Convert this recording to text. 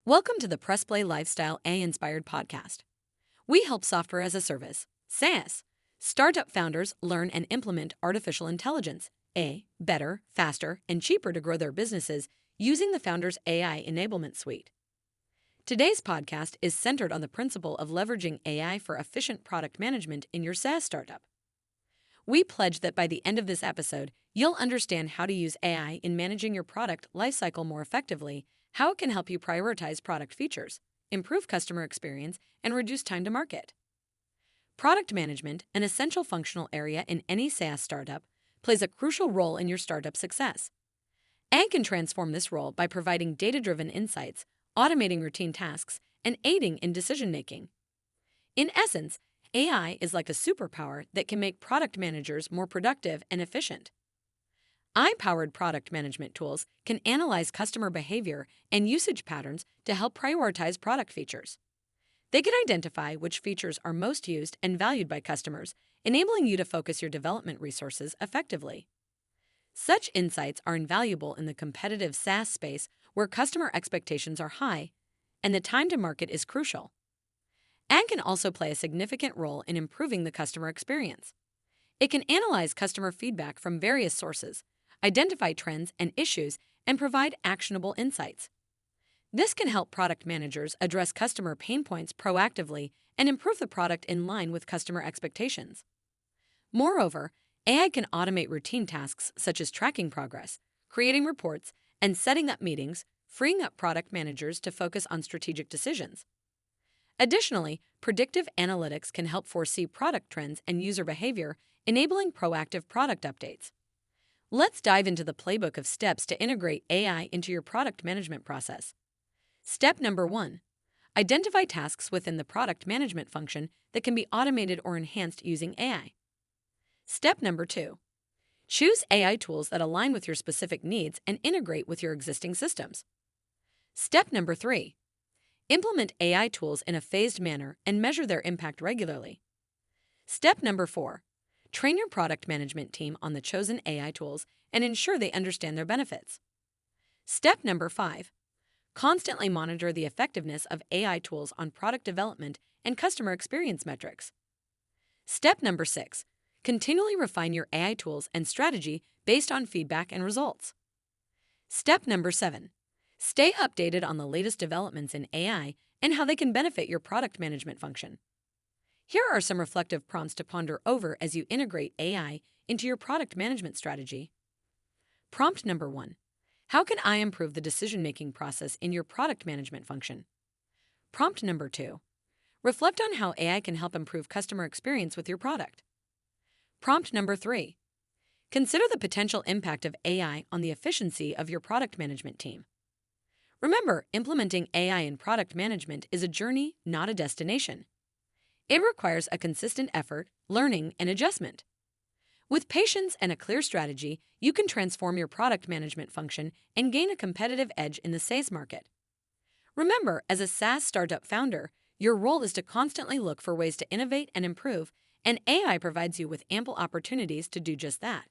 Welcome to the Pressplay Lifestyle AI-Inspired Podcast. We help software as a service, SaaS, startup founders learn and implement artificial intelligence, better, faster, and cheaper to grow their businesses using the Founders AI Enablement Suite. Today's podcast is centered on the principle of leveraging AI for efficient product management in your SaaS startup. We pledge that by the end of this episode, you'll understand how to use AI in managing your product lifecycle more effectively, how it can help you prioritize product features, improve customer experience, and reduce time to market. Product management, an essential functional area in any SaaS startup, plays a crucial role in your startup success. AI can transform this role by providing data-driven insights, automating routine tasks, and aiding in decision-making. In essence, AI is like a superpower that can make product managers more productive and efficient. AI-powered product management tools can analyze customer behavior and usage patterns to help prioritize product features. They can identify which features are most used and valued by customers, enabling you to focus your development resources effectively. Such insights are invaluable in the competitive SaaS space where customer expectations are high and the time to market is crucial. AI can also play a significant role in improving the customer experience. It can analyze customer feedback from various sources, identify trends and issues, and provide actionable insights. This can help product managers address customer pain points proactively and improve the product in line with customer expectations. Moreover, AI can automate routine tasks such as tracking progress, creating reports, and setting up meetings, freeing up product managers to focus on strategic decisions. Additionally, predictive analytics can help foresee product trends and user behavior, enabling proactive product updates. Let's dive into the playbook of steps to integrate AI into your product management process. Step number 1. Identify tasks within the product management function that can be automated or enhanced using AI. Step number 2. Choose AI tools that align with your specific needs and integrate with your existing systems. Step number 3. Implement AI tools in a phased manner and measure their impact regularly. Step number 4. Train your product management team on the chosen AI tools and ensure they understand their benefits. Step number 5. Constantly monitor the effectiveness of AI tools on product development and customer experience metrics. Step number 6. Continually refine your AI tools and strategy based on feedback and results. Step number 7. Stay updated on the latest developments in AI and how they can benefit your product management function. Here are some reflective prompts to ponder over as you integrate AI into your product management strategy. Prompt number 1. How can I improve the decision-making process in your product management function? Prompt number 2. Reflect on how AI can help improve customer experience with your product. Prompt number 3. Consider the potential impact of AI on the efficiency of your product management team. Remember, implementing AI in product management is a journey, not a destination. It requires a consistent effort, learning, and adjustment. With patience and a clear strategy, you can transform your product management function and gain a competitive edge in the SaaS market. Remember, as a SaaS startup founder, your role is to constantly look for ways to innovate and improve, and AI provides you with ample opportunities to do just that.